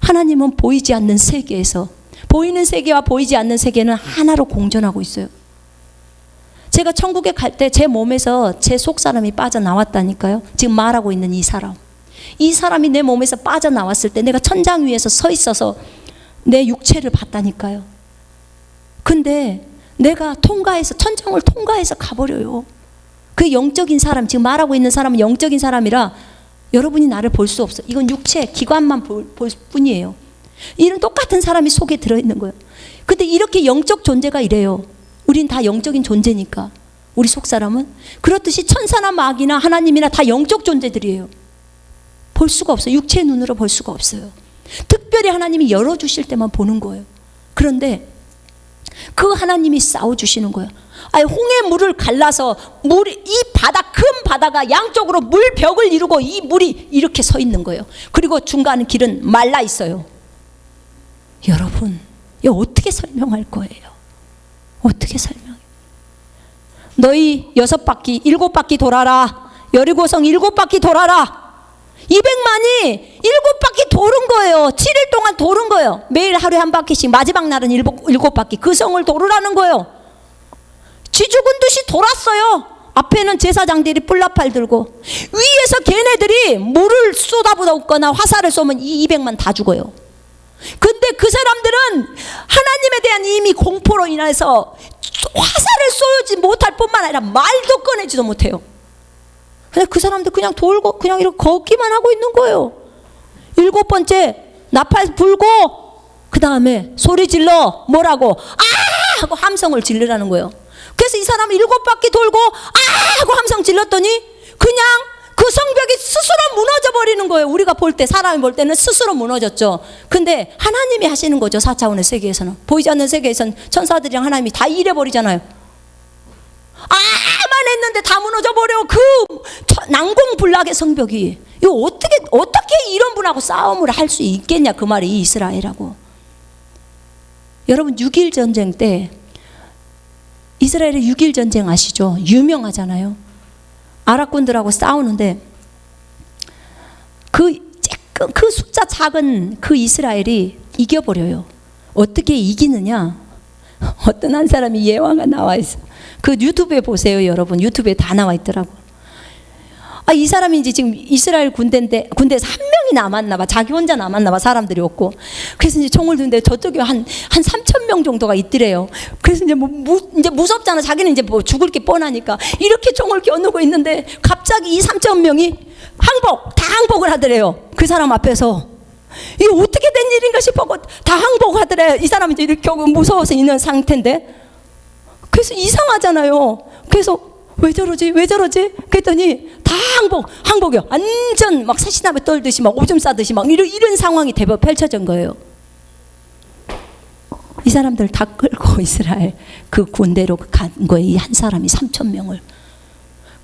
하나님은 보이지 않는 세계에서 보이는 세계와 보이지 않는 세계는 하나로 공존하고 있어요. 제가 천국에 갈 때 제 몸에서 제 속사람이 빠져나왔다니까요. 지금 말하고 있는 이 사람. 이 사람이 내 몸에서 빠져나왔을 때 내가 천장 위에서 서 있어서 내 육체를 봤다니까요. 근데 내가 통과해서 천장을 통과해서 가버려요. 그 영적인 사람, 지금 말하고 있는 사람은 영적인 사람이라 여러분이 나를 볼 수 없어. 이건 육체, 기관만 볼 뿐이에요. 이런 똑같은 사람이 속에 들어있는 거예요. 근데 이렇게 영적 존재가 이래요. 우린 다 영적인 존재니까. 우리 속사람은 그렇듯이 천사나 마귀나 하나님이나 다 영적 존재들이에요. 볼 수가 없어요. 육체의 눈으로 볼 수가 없어요. 특별히 하나님이 열어주실 때만 보는 거예요. 그런데 그 하나님이 싸워주시는 거예요. 아니, 홍해 물을 갈라서 이 바다, 큰 바다가 양쪽으로 물벽을 이루고 이 물이 이렇게 서 있는 거예요. 그리고 중간 길은 말라 있어요. 여러분, 이거 어떻게 설명할 거예요? 어떻게 설명해요? 너희 6바퀴, 7바퀴 돌아라. 여리고성 7바퀴 돌아라. 200만이 7바퀴 도는 거예요. 7일 동안 도는 거예요. 매일 하루에 한 바퀴씩, 마지막 날은 7바퀴 그 성을 도르라는 거예요. 쥐 죽은 듯이 돌았어요. 앞에는 제사장들이 뿔나팔 들고 위에서 걔네들이 물을 쏟아붓거나 화살을 쏘면 이 200만 다 죽어요. 근데 그 사람들은 하나님에 대한 이미 공포로 인해서 화살을 쏘지 못할 뿐만 아니라 말도 꺼내지도 못해요. 근데 그 사람들 그냥 돌고 그냥 이렇게 걷기만 하고 있는 거예요. 7번째 나팔 불고 그 다음에 소리 질러. 뭐라고? 아! 하고 함성을 지르라는 거예요. 그래서 이 사람은 7바퀴 돌고 아! 하고 함성 질렀더니 그냥 그 성벽이 스스로 무너져 버리는 거예요. 우리가 볼 때, 사람이 볼 때는 스스로 무너졌죠. 근데 하나님이 하시는 거죠. 4차원의 세계에서는. 보이지 않는 세계에서는 천사들이랑 하나님이 다 일해버리잖아요. 아만 했는데 다 무너져 버려. 그 난공불락의 성벽이. 이거 어떻게 이런 분하고 싸움을 할 수 있겠냐 그 말이, 이 이스라엘하고. 여러분, 6.1 전쟁 때 이스라엘의 6.1 전쟁 아시죠? 유명하잖아요. 아랍군들하고 싸우는데 그 숫자 작은 그 이스라엘이 이겨버려요. 어떻게 이기느냐? 어떤 한 사람이 예화가 나와 있어. 그 유튜브에 보세요, 여러분. 유튜브에 다 나와 있더라고. 이 사람이 이제 지금 이스라엘 군대에서 한 명이 남았나 봐. 자기 혼자 남았나 봐. 사람들이 없고. 그래서 이제 총을 드는데 저쪽에 한 3,000명 정도가 있더래요. 그래서 이제 이제 무섭잖아. 자기는 이제 뭐 죽을 게 뻔하니까. 이렇게 총을 겨누고 있는데 갑자기 이 3,000명이 다 항복을 하더래요. 그 사람 앞에서. 이게 어떻게 된 일인가 싶어서 다 항복하더래. 이 사람이 이제 이렇게 무서워서 있는 상태인데. 그래서 이상하잖아요. 그래서 왜 저러지? 그랬더니 다 항복이요. 완전 막 새신압에 떨듯이 막 오줌 싸듯이 막 이런 상황이 펼쳐진 거예요. 이 사람들 다 끌고 이스라엘 그 군대로 간 거예요. 이 한 사람이 3,000명을.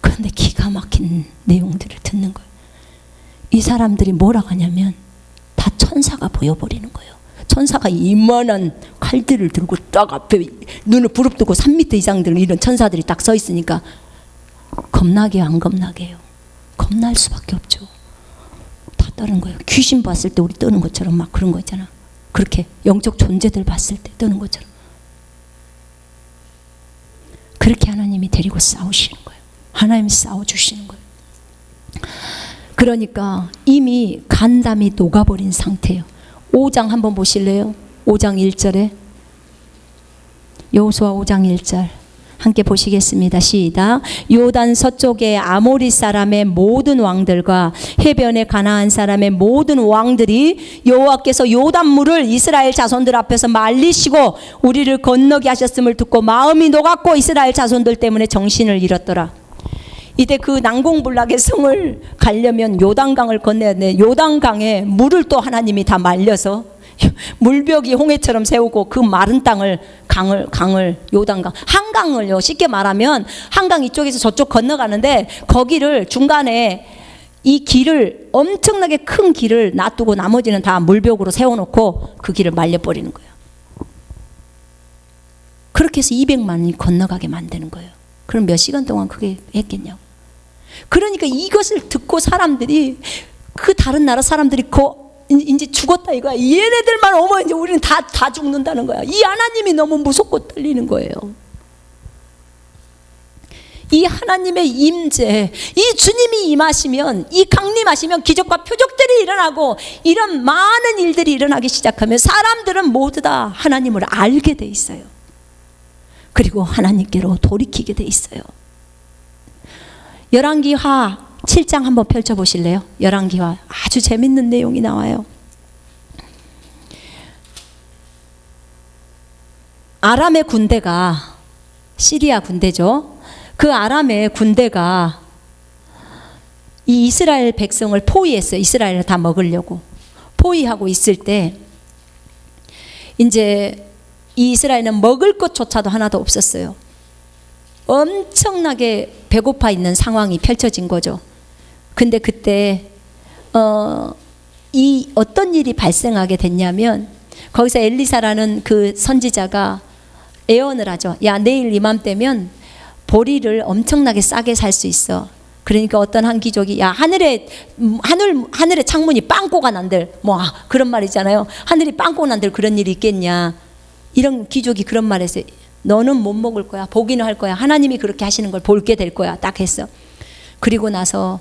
그런데 기가 기가 막힌 내용들을 듣는 거예요. 이 사람들이 뭐라고 하냐면 다 천사가 보여버리는 거예요. 천사가 이만한 칼들을 들고 딱 앞에 눈을 부릅뜨고 3m 이상 되는 이런 천사들이 딱 서 있으니까 겁나게 안 겁나게요? 겁날 수밖에 없죠. 다 떠는 거예요. 귀신 봤을 때 우리 떠는 것처럼 막 그런 거 있잖아. 그렇게 영적 존재들 봤을 때 떠는 것처럼. 그렇게 하나님이 데리고 싸우시는 거예요. 하나님이 싸워주시는 거예요. 그러니까 이미 간담이 녹아버린 상태예요. 5장 한번 보실래요? 5장 1절에 여호수아 5장 1절 함께 보시겠습니다. 시작. 요단 서쪽의 아모리 사람의 모든 왕들과 해변의 가나안 사람의 모든 왕들이 여호와께서 요단물을 이스라엘 자손들 앞에서 말리시고 우리를 건너게 하셨음을 듣고 마음이 녹았고 이스라엘 자손들 때문에 정신을 잃었더라. 이때 그 난공불락의 성을 가려면 요단강을 건너야 돼. 요단강에 물을 또 하나님이 다 말려서 물벽이 홍해처럼 세우고 그 마른 땅을 강을 요단강 한강을요, 쉽게 말하면 한강 이쪽에서 저쪽 건너가는데 거기를 중간에 이 길을 엄청나게 큰 길을 놔두고 나머지는 다 물벽으로 세워놓고 그 길을 말려버리는 거예요. 그렇게 해서 200만이 건너가게 만드는 거예요. 그럼 몇 시간 동안 그게 했겠냐고. 그러니까 이것을 듣고 사람들이 그 다른 나라 사람들이 이제 죽었다 이거야. 얘네들만 오면 이제 우리는 다 죽는다는 거야. 이 하나님이 너무 무섭고 떨리는 거예요. 이 하나님의 임재, 이 주님이 임하시면, 이 강림하시면 기적과 표적들이 일어나고 이런 많은 일들이 일어나기 시작하면 사람들은 모두 다 하나님을 알게 돼 있어요. 그리고 하나님께로 돌이키게 돼 있어요. 열왕기하 7장 한번 펼쳐보실래요? 열왕기하 아주 재밌는 내용이 나와요. 아람의 군대가, 시리아 군대죠. 그 아람의 군대가 이 이스라엘 백성을 포위했어요. 이스라엘을 다 먹으려고 포위하고 있을 때 이제 이 이스라엘은 먹을 것조차도 하나도 없었어요. 엄청나게 배고파 있는 상황이 펼쳐진 거죠. 근데 그때 이 어떤 일이 발생하게 됐냐면 거기서 엘리사라는 그 선지자가 예언을 하죠. 야, 내일 이맘때면 보리를 엄청나게 싸게 살 수 있어. 그러니까 어떤 한 귀족이 야, 하늘에 창문이 빵꾸가 난들, 뭐 그런 말 있잖아요. 하늘이 빵꾸가 난들 그런 일이 있겠냐. 이런 귀족이 그런 말 했어요. 너는 못 먹을 거야. 보기는 할 거야. 하나님이 그렇게 하시는 걸 볼게 될 거야. 딱 했어. 그리고 나서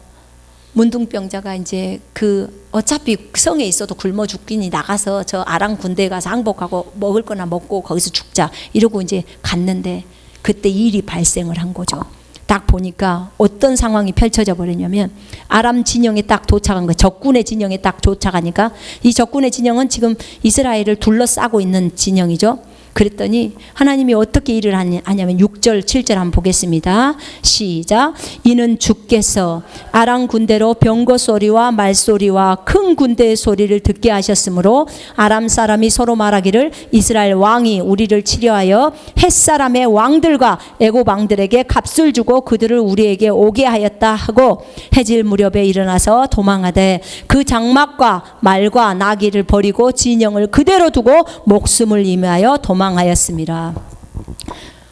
문둥병자가 이제 그 어차피 성에 있어도 굶어 죽기니 나가서 저 아람 군대에 가서 항복하고 먹을 거나 먹고 거기서 죽자 이러고 이제 갔는데 그때 일이 발생을 한 거죠. 딱 보니까 어떤 상황이 펼쳐져 버리냐면 아람 진영에 딱 도착한 거예요. 적군의 진영에 딱 도착하니까 이 적군의 진영은 지금 이스라엘을 둘러싸고 있는 진영이죠. 그랬더니 하나님이 어떻게 일을 하냐면 6절 7절 한번 보겠습니다. 시작. 이는 주께서 아람 군대로 병거 소리와 말소리와 큰 군대의 소리를 듣게 하셨으므로 아람 사람이 서로 말하기를 이스라엘 왕이 우리를 치려하여 햇사람의 왕들과 애굽 왕들에게 값을 주고 그들을 우리에게 오게 하였다 하고 해질 무렵에 일어나서 도망하되 그 장막과 말과 나귀를 버리고 진영을 그대로 두고 목숨을 임하여 도망하였습니다.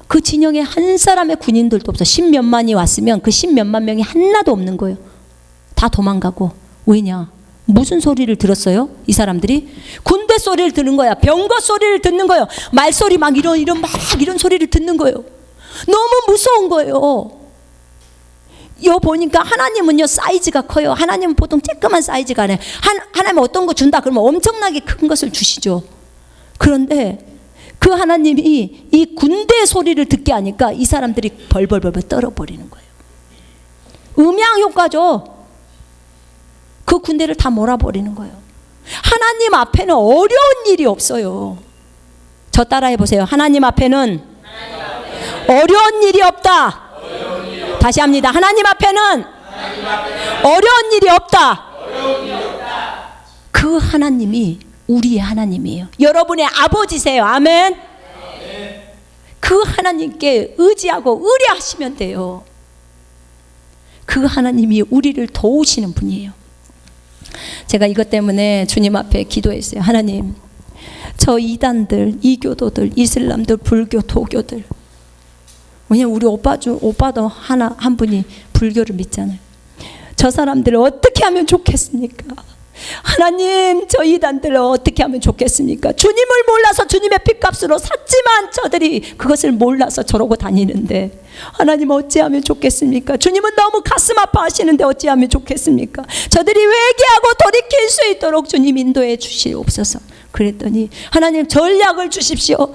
그 진영에 한 사람의 군인들도 없어. 10몇만이 왔으면 그 10몇만 명이 하나도 없는 거예요. 다 도망가고. 왜냐? 무슨 소리를 들었어요? 이 사람들이 군대 소리를 듣는 거야. 병거 소리를 듣는 거예요. 말소리 막 이런 소리를 듣는 거예요. 너무 무서운 거예요. 여 보니까 하나님은요 사이즈가 커요. 하나님은 보통 쬐끄만 사이즈가 아니에요. 하나님은 어떤 거 준다 그러면 엄청나게 큰 것을 주시죠. 그런데 그 하나님이 이 군대의 소리를 듣게 하니까 이 사람들이 벌벌벌 떨어버리는 거예요. 음양 효과죠. 그 군대를 다 몰아버리는 거예요. 하나님 앞에는 어려운 일이 없어요. 저 따라해 보세요. 하나님 앞에는 어려운 일이 없다. 다시 합니다. 하나님 앞에는 어려운 일이 없다. 그 하나님이 우리의 하나님이에요. 여러분의 아버지세요. 아멘. 그 하나님께 의지하고 의뢰하시면 돼요. 그 하나님이 우리를 도우시는 분이에요. 제가 이것 때문에 주님 앞에 기도했어요. 하나님, 저 이단들, 이교도들, 이슬람들, 불교, 도교들, 왜냐면 우리 오빠도 한 분이 불교를 믿잖아요. 저 사람들을 어떻게 하면 좋겠습니까? 하나님, 저 이단들을 어떻게 하면 좋겠습니까? 주님을 몰라서 주님의 핏값으로 샀지만 저들이 그것을 몰라서 저러고 다니는데 하나님, 어찌하면 좋겠습니까? 주님은 너무 가슴 아파하시는데 어찌하면 좋겠습니까? 저들이 회개하고 돌이킬 수 있도록 주님 인도해 주시옵소서. 그랬더니 하나님, 전략을 주십시오.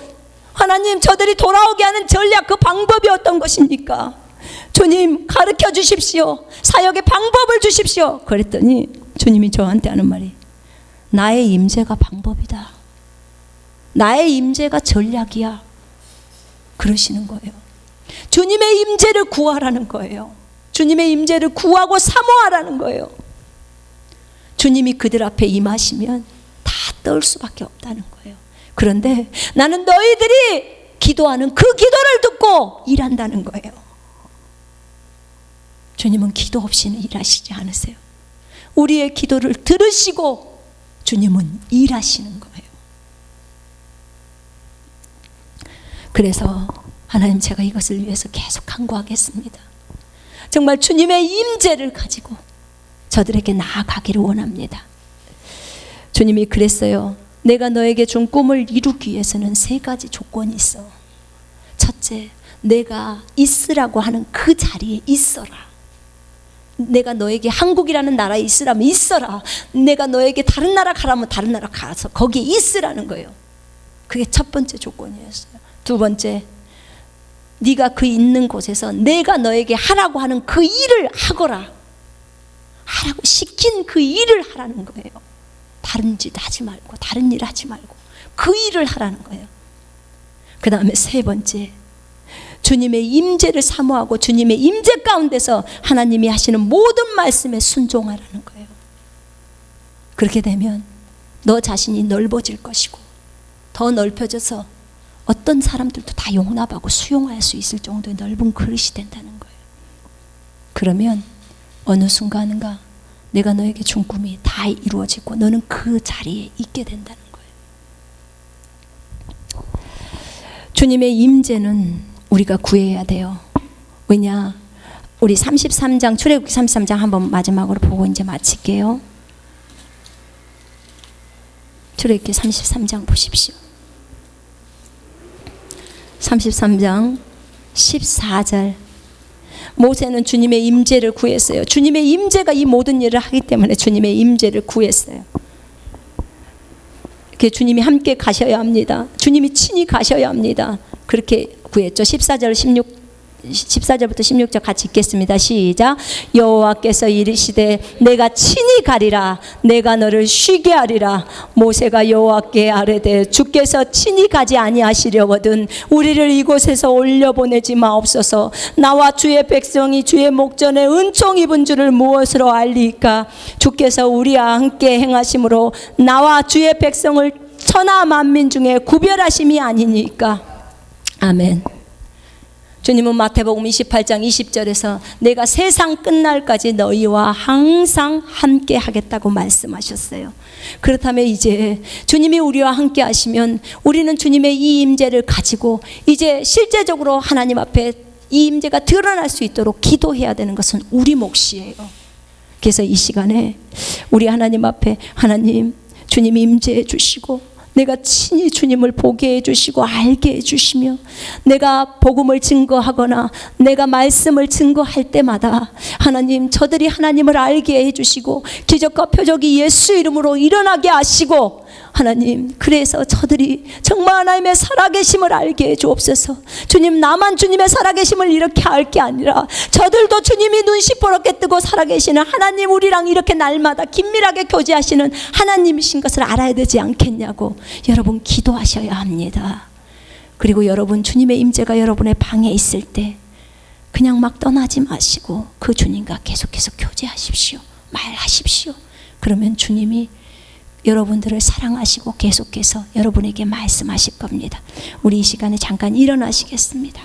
하나님, 저들이 돌아오게 하는 전략, 그 방법이 어떤 것입니까? 주님, 가르쳐 주십시오. 사역의 방법을 주십시오. 그랬더니 주님이 저한테 하는 말이, 나의 임재가 방법이다. 나의 임재가 전략이야. 그러시는 거예요. 주님의 임재를 구하라는 거예요. 주님의 임재를 구하고 사모하라는 거예요. 주님이 그들 앞에 임하시면 다 떨 수밖에 없다는 거예요. 그런데 나는 너희들이 기도하는 그 기도를 듣고 일한다는 거예요. 주님은 기도 없이는 일하시지 않으세요. 우리의 기도를 들으시고 주님은 일하시는 거예요. 그래서 하나님, 제가 이것을 위해서 계속 간구하겠습니다. 정말 주님의 임재를 가지고 저들에게 나아가기를 원합니다. 주님이 그랬어요. 내가 너에게 준 꿈을 이루기 위해서는 3가지 조건이 있어. 첫째, 내가 있으라고 하는 그 자리에 있어라. 내가 너에게 한국이라는 나라에 있으라면 있어라. 내가 너에게 다른 나라 가라면 다른 나라 가서 거기에 있으라는 거예요. 그게 첫 번째 조건이었어요. 두 번째, 네가 그 있는 곳에서 내가 너에게 하라고 하는 그 일을 하거라. 하라고 시킨 그 일을 하라는 거예요. 다른 짓 하지 말고, 다른 일 하지 말고 그 일을 하라는 거예요. 그 다음에 3번째, 주님의 임재를 사모하고 주님의 임재 가운데서 하나님이 하시는 모든 말씀에 순종하라는 거예요. 그렇게 되면 너 자신이 넓어질 것이고 더 넓혀져서 어떤 사람들도 다 용납하고 수용할 수 있을 정도의 넓은 그릇이 된다는 거예요. 그러면 어느 순간인가 내가 너에게 준 꿈이 다 이루어지고 너는 그 자리에 있게 된다는 거예요. 주님의 임재는 우리가 구해야 돼요. 왜냐, 우리 33장, 출애굽기 33장 한번 마지막으로 보고 이제 마칠게요. 출애굽기 33장 보십시오. 33장 14절. 모세는 주님의 임재를 구했어요. 주님의 임재가 이 모든 일을 하기 때문에 주님의 임재를 구했어요. 이렇게 주님이 함께 가셔야 합니다. 주님이 친히 가셔야 합니다. 그렇게 구했죠. 14절부터 16절 같이 읽겠습니다. 시작. 여호와께서 이르시되 내가 친히 가리라. 내가 너를 쉬게 하리라. 모세가 여호와께 아뢰되 주께서 친히 가지 아니하시려거든 우리를 이곳에서 올려보내지 마옵소서. 나와 주의 백성이 주의 목전에 은총 입은 줄을 무엇으로 알리까? 주께서 우리와 함께 행하심으로 나와 주의 백성을 천하 만민 중에 구별하심이 아니니까. 아멘. 주님은 마태복음 28장 20절에서 내가 세상 끝날까지 너희와 항상 함께 하겠다고 말씀하셨어요. 그렇다면 이제 주님이 우리와 함께 하시면 우리는 주님의 이 임재를 가지고 이제 실제적으로 하나님 앞에 이 임재가 드러날 수 있도록 기도해야 되는 것은 우리 몫이에요. 그래서 이 시간에 우리 하나님 앞에 하나님, 주님이 임재해 주시고 내가 친히 주님을 보게 해주시고 알게 해주시며 내가 복음을 증거하거나 내가 말씀을 증거할 때마다 하나님, 저들이 하나님을 알게 해주시고 기적과 표적이 예수 이름으로 일어나게 하시고 하나님, 그래서 저들이 정말 하나님의 살아계심을 알게 해주옵소서. 주님, 나만 주님의 살아계심을 이렇게 알 게 아니라 저들도 주님이 눈 시퍼렇게 뜨고 살아계시는 하나님, 우리랑 이렇게 날마다 긴밀하게 교제하시는 하나님이신 것을 알아야 되지 않겠냐고 여러분 기도하셔야 합니다. 그리고 여러분, 주님의 임재가 여러분의 방에 있을 때 그냥 막 떠나지 마시고 그 주님과 계속해서 교제하십시오. 말하십시오. 그러면 주님이 여러분들을 사랑하시고 계속해서 여러분에게 말씀하실 겁니다. 우리 이 시간에 잠깐 일어나시겠습니다.